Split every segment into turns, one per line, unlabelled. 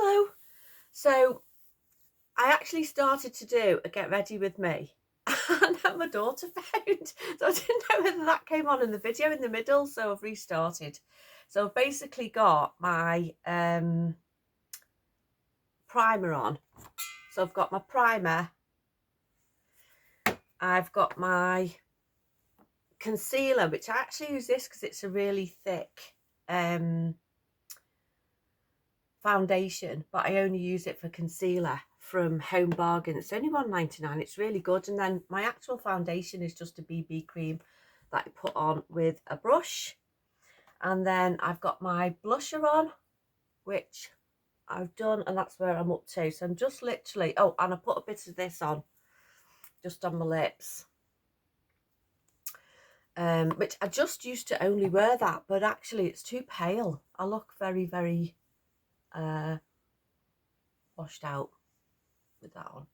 Hello. So I actually started to do a get ready with me and then my daughter phoned. So I didn't know whether that came on in the video in the middle. So I've restarted. So I've basically got my primer on. So I've got my primer. I've got my concealer, which I actually use this because it's a really thick foundation, but I only use it for concealer from Home Bargain. It's only £1.99. It's really good. And then my actual foundation is just a BB cream that I put on with a brush. And then I've got my blusher on, which I've done, and that's where I'm up to. So I'm just literally, oh, and I put a bit of this on just on my lips, which I just used to only wear that, but actually it's too pale. I look very, very washed out with that on.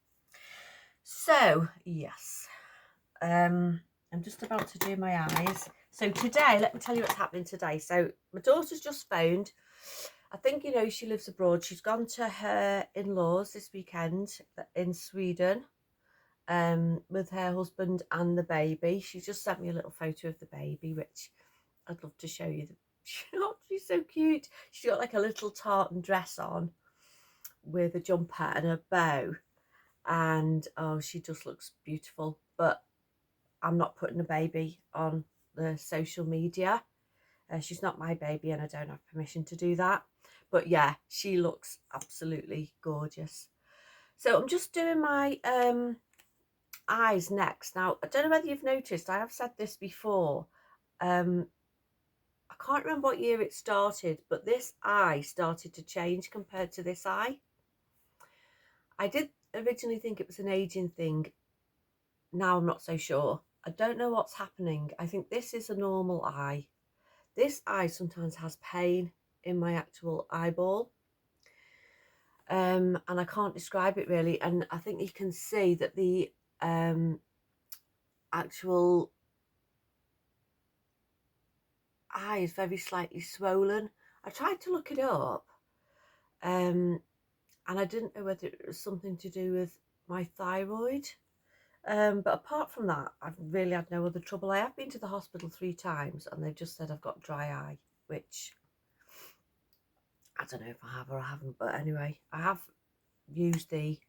So yes, I'm just about to do my eyes. So today, let me tell you what's happening today. So my daughter's just phoned. I think, you know, she lives abroad. She's gone to her in-laws this weekend in Sweden with her husband and the baby. She just sent me a little photo of the baby, which I'd love to show you. She's so cute. She's got like a little tartan dress on with a jumper and a bow. And oh, she just looks beautiful. But I'm not putting a baby on the social media. She's not my baby and I don't have permission to do that. But yeah, she looks absolutely gorgeous. So I'm just doing my eyes next. Now, I don't know whether you've noticed, I have said this before. I can't remember what year it started, but this eye started to change compared to this eye. I did originally think it was an aging thing. Now I'm not so sure. I don't know what's happening. I think this is a normal eye. This eye sometimes has pain in my actual eyeball. And I can't describe it really. And I think you can see that the actual eye is very slightly swollen. I tried to look it up. And I didn't know whether it was something to do with my thyroid. But apart from that, I've really had no other trouble. I have been to the hospital 3 times and they've just said I've got dry eye, which I don't know if I have or I haven't. But anyway, I have used the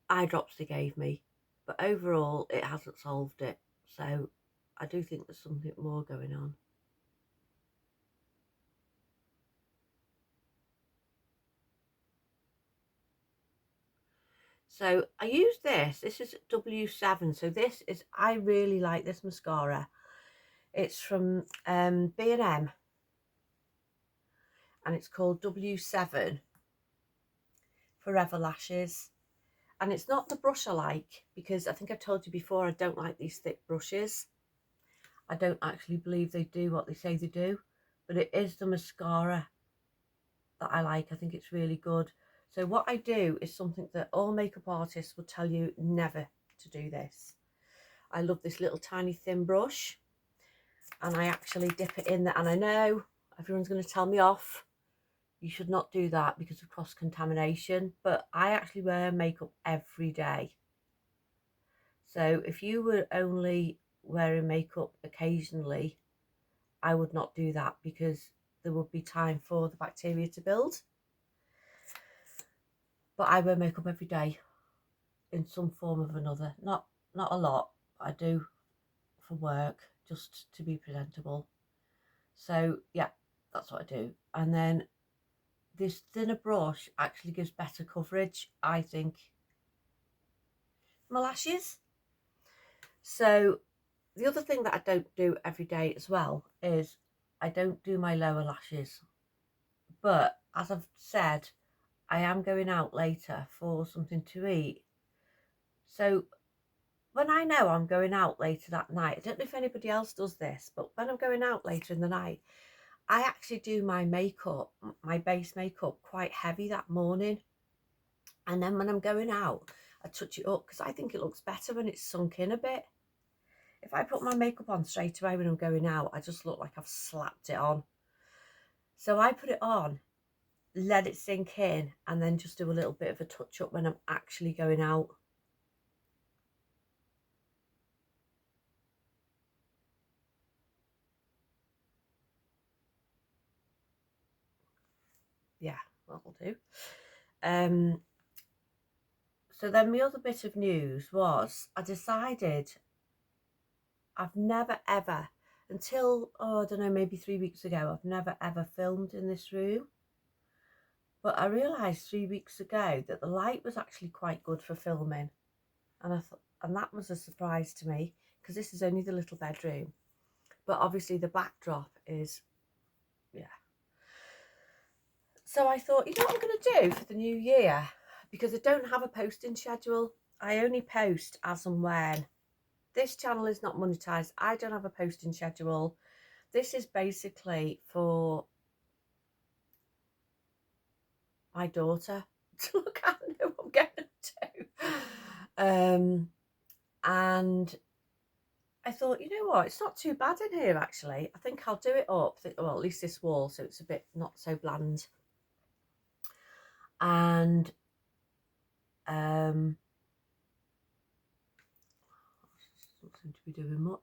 eye drops they gave me. But overall, it hasn't solved it. So I do think there's something more going on. So I use this. This is W7. So this is, I really like this mascara. It's from B&M. And it's called W7 Forever Lashes. And it's not the brush I like, because I think I've told you before, I don't like these thick brushes. I don't actually believe they do what they say they do. But it is the mascara that I like. I think it's really good. So what I do is something that all makeup artists will tell you never to do this. I love this little tiny thin brush, and I actually dip it in there. And I know everyone's going to tell me off. You should not do that because of cross-contamination, but I actually wear makeup every day. So if you were only wearing makeup occasionally, I would not do that because there would be time for the bacteria to build. But I wear makeup every day in some form or another. Not a lot, but I do for work, just to be presentable. So yeah, that's what I do. And then this thinner brush actually gives better coverage, I think, my lashes. So the other thing that I don't do every day as well is I don't do my lower lashes. But as I've said, I am going out later for something to eat. So when I know I'm going out later that night, I don't know if anybody else does this, but when I'm going out later in the night, I actually do my makeup, my base makeup, quite heavy that morning. And then when I'm going out, I touch it up because I think it looks better when it's sunk in a bit. If I put my makeup on straight away when I'm going out, I just look like I've slapped it on. So I put it on, let it sink in, and then just do a little bit of a touch up when I'm actually going out. Yeah, that'll do. So then my other bit of news was I decided I've never ever, until, oh, I don't know, maybe 3 weeks ago, I've never ever filmed in this room. But I realised 3 weeks ago that the light was actually quite good for filming. And I thought, and that was a surprise to me, because this is only the little bedroom. But obviously the backdrop is, yeah. So I thought, you know what I'm going to do for the new year? Because I don't have a posting schedule. I only post as and when. This channel is not monetized. I don't have a posting schedule. This is basically for my daughter to look at and know what I'm going to do. And I thought, you know what, it's not too bad in here actually. I think I'll do it up, well, at least this wall, so it's a bit not so bland. And doesn't seem to be doing much.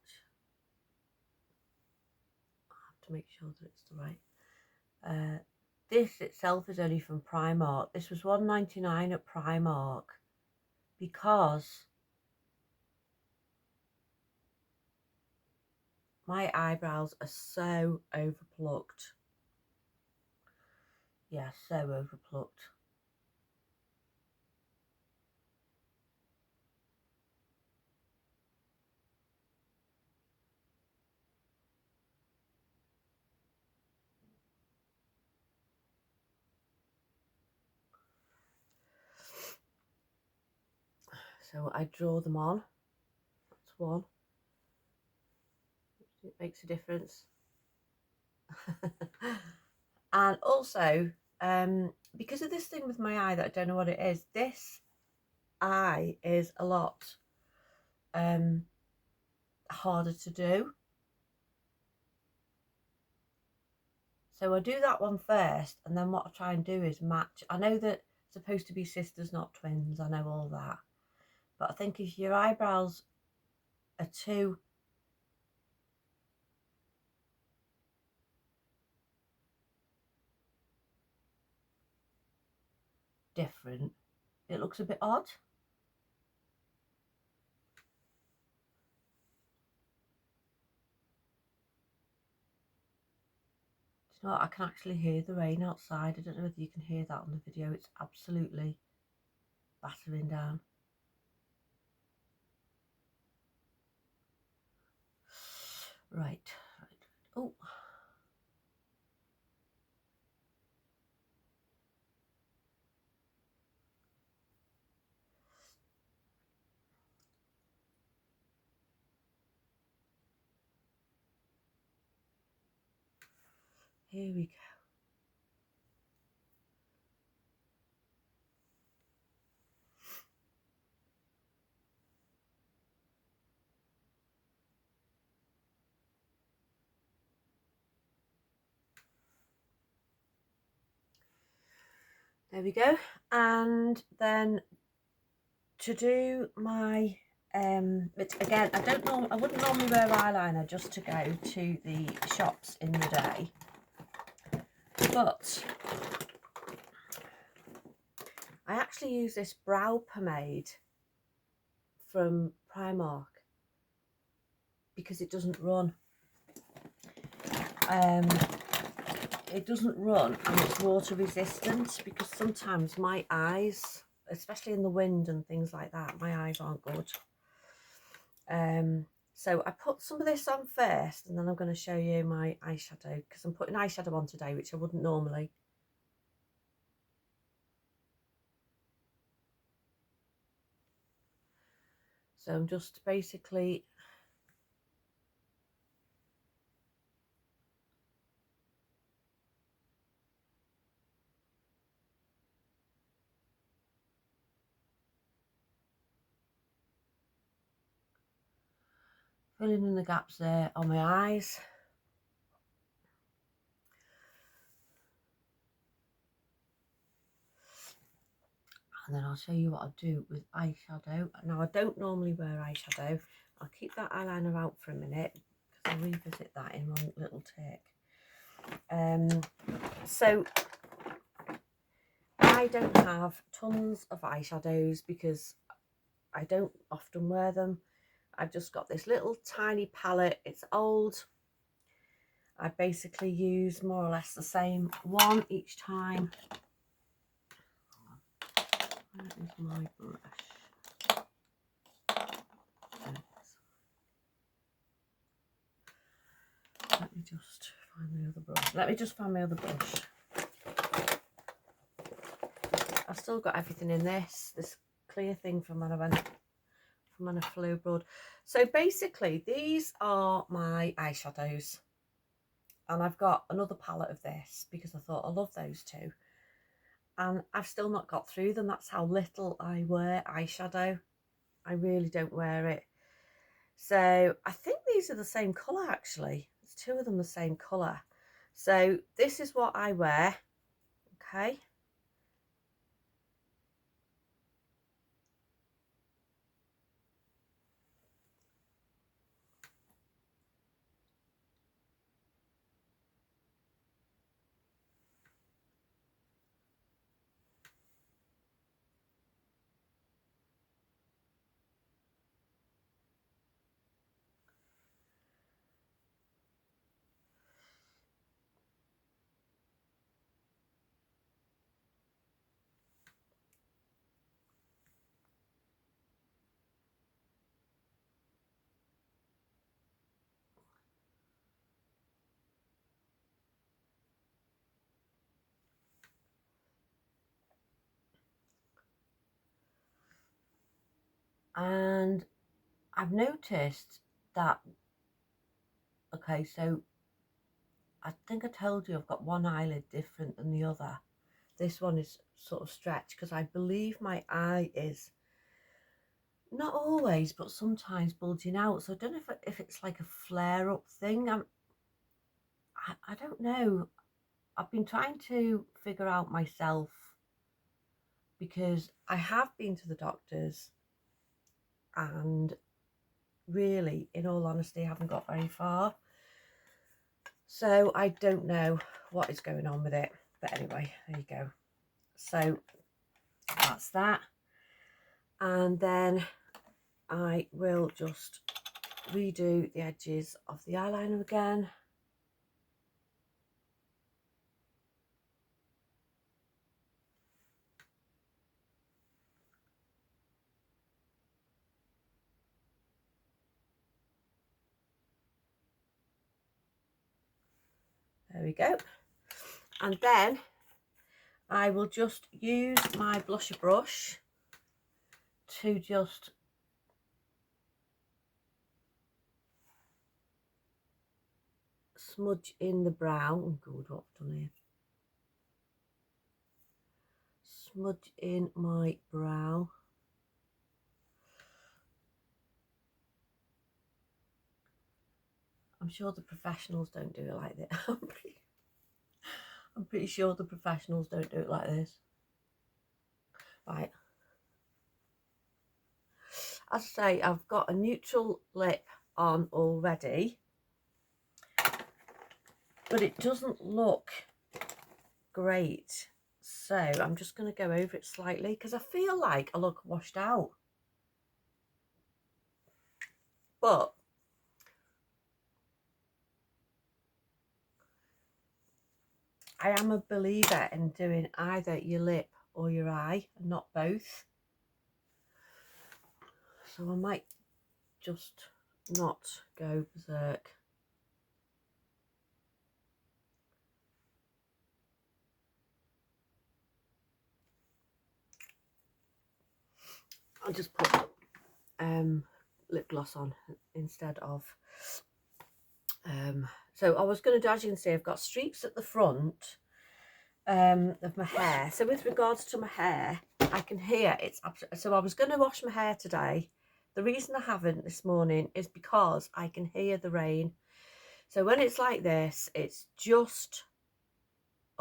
I have to make sure that it's the right. This itself is only from Primark. This was £1.99 at Primark because my eyebrows are so overplucked. Yeah, so overplucked. So I draw them on. That's one. It makes a difference. And also, because of this thing with my eye that I don't know what it is, this eye is a lot harder to do. So I do that one first, and then what I try and do is match. I know that it's supposed to be sisters, not twins. I know all that. But I think if your eyebrows are too different, it looks a bit odd. You know what? I can actually hear the rain outside. I don't know whether you can hear that on the video. It's absolutely battering down. Right. Oh. Here we go. There we go. And then to do my which again, I wouldn't normally wear eyeliner just to go to the shops in the day, but I actually use this brow pomade from Primark because it doesn't run. It doesn't run and it's water resistant, because sometimes my eyes, especially in the wind and things like that, my eyes aren't good. So I put some of this on first, and then I'm going to show you my eyeshadow, because I'm putting eyeshadow on today, which I wouldn't normally. So I'm just basically filling in the gaps there on my eyes. And then I'll show you what I'll do with eyeshadow. Now, I don't normally wear eyeshadow. I'll keep that eyeliner out for a minute because I'll revisit that in one little take. So I don't have tons of eyeshadows because I don't often wear them. I've just got this little tiny palette. It's old. I basically use more or less the same one each time. Where is my brush? Let me just find my other brush. I've still got everything in this clear thing from when I flew abroad. So basically these are my eyeshadows, and I've got another palette of this because I thought I love those two, and I've still not got through them. That's how little I wear eyeshadow. I really don't wear it. So I think these are the same colour actually. There's two of them the same colour. So this is what I wear. Okay. And I've noticed that, okay, so I think I told you I've got one eyelid different than the other. This one is sort of stretched because I believe my eye is not always, but sometimes bulging out. So I don't know if it's like a flare-up thing. I don't know. I've been trying to figure out myself because I have been to the doctors and really, in all honesty, haven't got very far. So I don't know what is going on with it. But anyway, there you go. So that's that. And then I will just redo the edges of the eyeliner again. There we go. And then I will just use my blusher brush to just smudge in the brown. Oh God, what I've done here. Smudge in my brow. I'm sure the professionals don't do it like this. I'm pretty sure the professionals don't do it like this. Right. As I say, I've got a neutral lip on already, but it doesn't look great. So I'm just going to go over it slightly because I feel like I look washed out. But I am a believer in doing either your lip or your eye and not both. So I might just not go berserk. I'll just put lip gloss on instead of so I was going to do, as you can see, I've got streaks at the front of my hair. So with regards to my hair, I can hear it's so I was going to wash my hair today. The reason I haven't this morning is because I can hear the rain. So when it's like this, it's just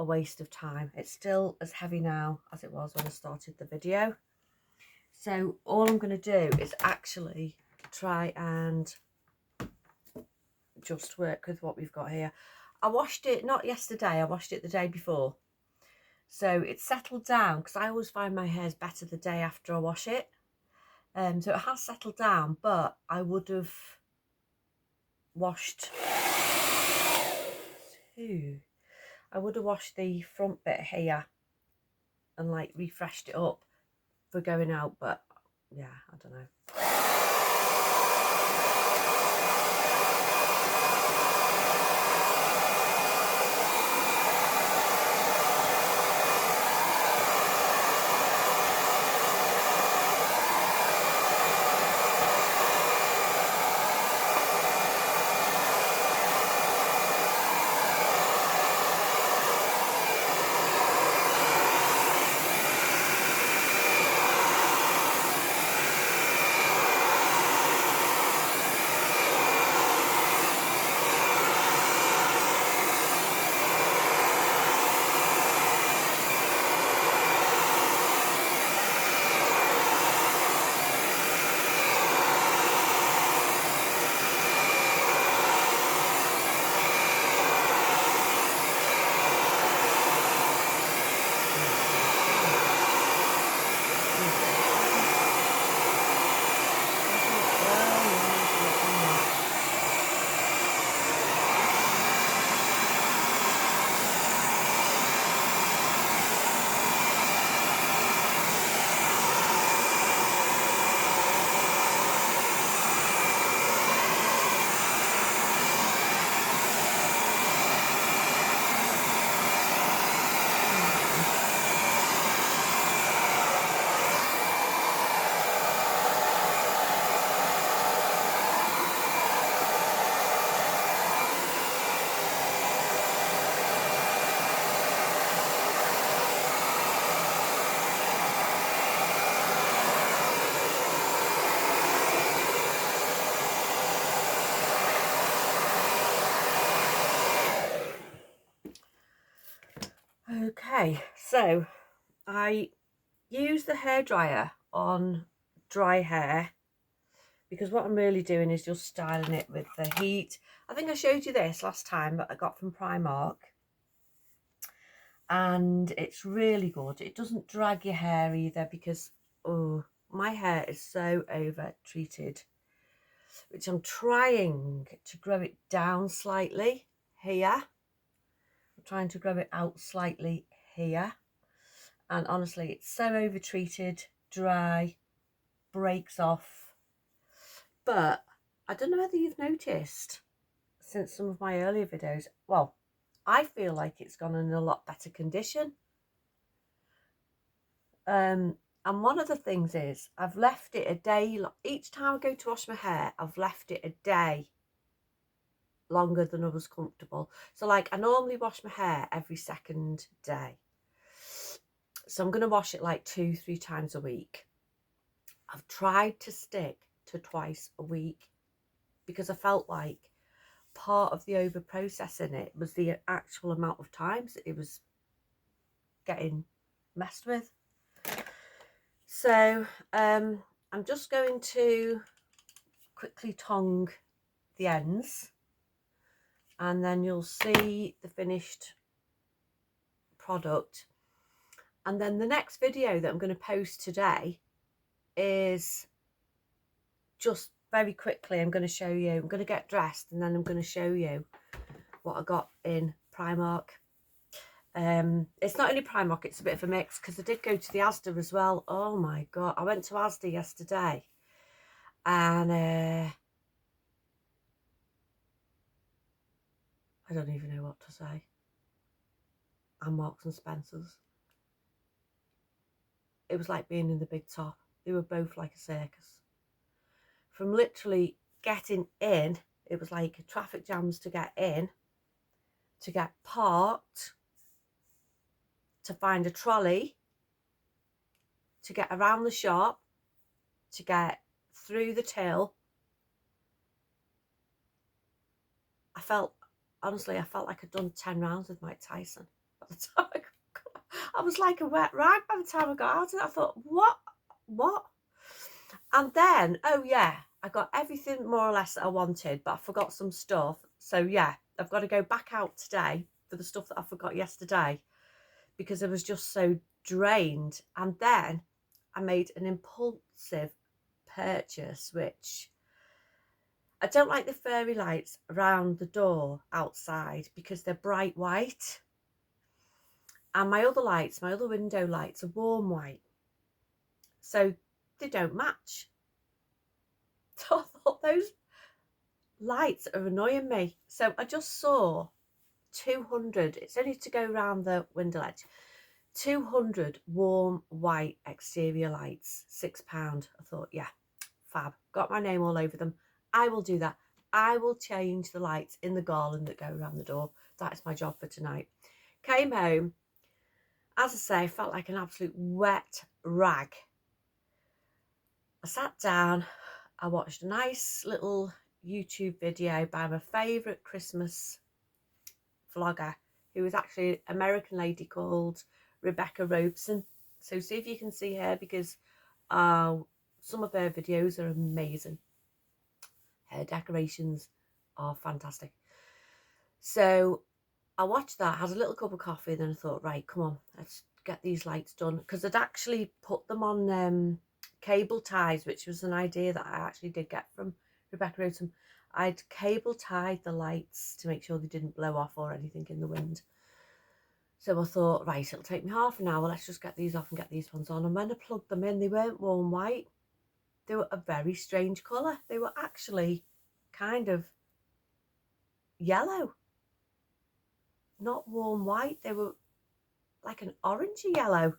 a waste of time. It's still as heavy now as it was when I started the video. So all I'm going to do is actually try and just work with what we've got here. I washed it, not yesterday, I washed it the day before. So it's settled down, because I always find my hair's better the day after I wash it. So it has settled down, but I would have washed the front bit here and like refreshed it up for going out, but yeah, I don't know. Okay, so I use the hairdryer on dry hair because what I'm really doing is just styling it with the heat. I think I showed you this last time that I got from Primark, and it's really good. It doesn't drag your hair either, because oh, my hair is so over treated, which I'm trying to grow it down slightly here. I'm trying to grow it out slightly here, and honestly it's so over treated, dry, breaks off. But I don't know whether you've noticed since some of my earlier videos, well, I feel like it's gone in a lot better condition. And one of the things is I've left it a day, each time I go to wash my hair, I've left it a day longer than I was comfortable. So like I normally wash my hair every second day. So I'm going to wash it like 2-3 times a week. I've tried to stick to twice a week because I felt like part of the over processing it was the actual amount of times that it was getting messed with. So I'm just going to quickly tongue the ends, and then you'll see the finished product. And then the next video that I'm going to post today is just very quickly, I'm going to show you, I'm going to get dressed and then I'm going to show you what I got in Primark. It's not only Primark, it's a bit of a mix, because I did go to the Asda as well. Oh my god, I went to Asda yesterday and I don't even know what to say. And Marks and Spencer's. It was like being in the Big Top. They were both like a circus. From literally getting in, it was like traffic jams to get in, to get parked, to find a trolley, to get around the shop, to get through the till. Honestly, I felt like I'd done 10 rounds with Mike Tyson. the time. I was like a wet rag by the time I got out, and I thought, what? And then, oh yeah, I got everything more or less that I wanted, but I forgot some stuff. So yeah, I've got to go back out today for the stuff that I forgot yesterday because I was just so drained. And then I made an impulsive purchase, which I don't like the fairy lights around the door outside because they're bright white. And my other lights, my other window lights, are warm white. So they don't match. So I thought those lights are annoying me. So I just saw 200, it's only to go around the window ledge, 200 warm white exterior lights, £6. I thought, yeah, fab. Got my name all over them. I will do that. I will change the lights in the garland that go around the door. That is my job for tonight. Came home. As I say, I felt like an absolute wet rag. I sat down. I watched a nice little YouTube video by my favourite Christmas vlogger, who is actually an American lady called Rebecca Robeson. So see if you can see her, because some of her videos are amazing. Her decorations are fantastic. So I watched that, had a little cup of coffee, and then I thought, right, come on, let's get these lights done. Because I'd actually put them on cable ties, which was an idea that I actually did get from Rebecca Robeson. I'd cable tied the lights to make sure they didn't blow off or anything in the wind. So I thought, right, it'll take me half an hour. Let's just get these off and get these ones on. And when I plugged them in, they weren't warm white. They were a very strange colour. They were actually kind of yellow. Not warm white. They were like an orangey yellow.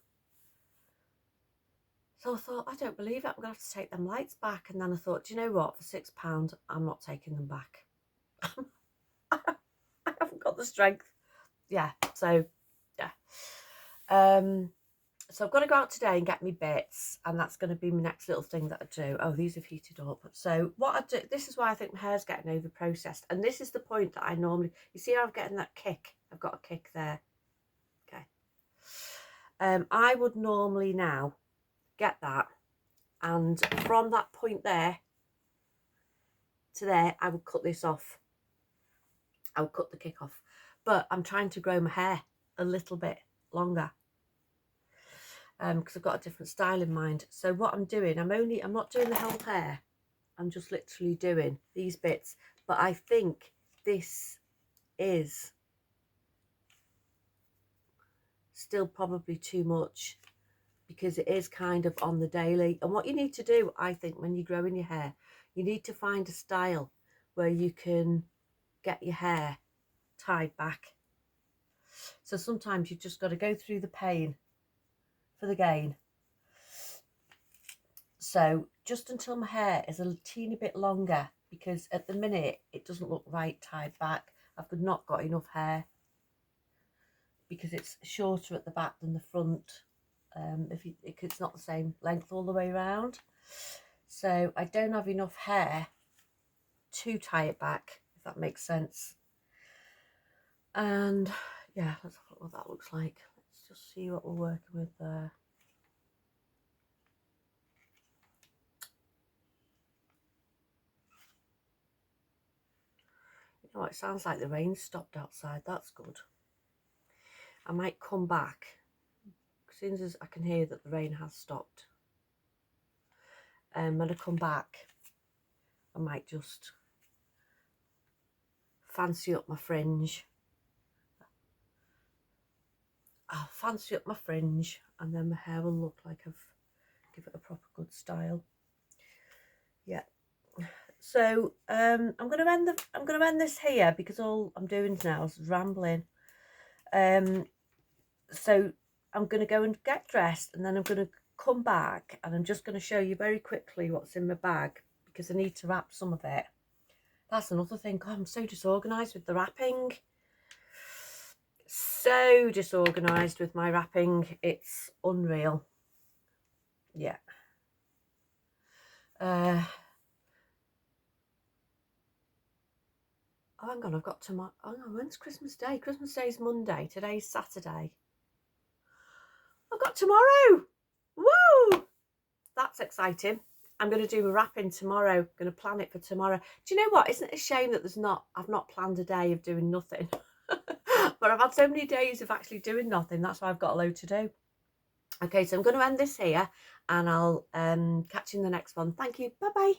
So I thought, I don't believe it. I'm going to have to take them lights back. And then I thought, do you know what? For £6, I'm not taking them back. I haven't got the strength. Yeah, so yeah. So I've got to go out today and get me bits, and that's going to be my next little thing that I do. Oh, these have heated up. So what I do, this is why I think my hair's getting over processed, and this is the point that I normally, you see how I'm getting that kick? I've got a kick there. Okay. I would normally now get that, and from that point there to there, I would cut this off. I would cut the kick off, but I'm trying to grow my hair a little bit longer. Because I've got a different style in mind. So what I'm doing, I'm not doing the whole hair. I'm just literally doing these bits. But I think this is still probably too much, because it is kind of on the daily. And what you need to do, I think, when you're growing your hair, you need to find a style where you can get your hair tied back. So sometimes you've just got to go through the pain for the gain. So just until my hair is a teeny bit longer, because at the minute it doesn't look right tied back. I've not got enough hair because it's shorter at the back than the front. It's not the same length all the way around. So I don't have enough hair to tie it back, if that makes sense. And yeah, let's have a look what that looks like. Let's just see what we're working with there. Oh, it sounds like the rain stopped outside. That's good. I might come back as soon as I can hear that the rain has stopped. When I come back, I might just fancy up my fringe. I'll fancy up my fringe, and then my hair will look like I've given it a proper good style. Yeah. So I'm going to end this here, because all I'm doing now is rambling. So I'm going to go and get dressed, and then I'm going to come back, and I'm just going to show you very quickly what's in my bag, because I need to wrap some of it. That's another thing. God, I'm so disorganised with the wrapping. So disorganised with my wrapping. It's unreal. Yeah. Oh, hang on, I've got tomorrow. Oh, no, when's Christmas Day? Christmas Day is Monday. Today's Saturday. I've got tomorrow. Woo! That's exciting. I'm going to do my wrapping tomorrow. I'm going to plan it for tomorrow. Do you know what? Isn't it a shame that I've not planned a day of doing nothing? But I've had so many days of actually doing nothing. That's why I've got a load to do. Okay, so I'm going to end this here and I'll catch you in the next one. Thank you. Bye-bye.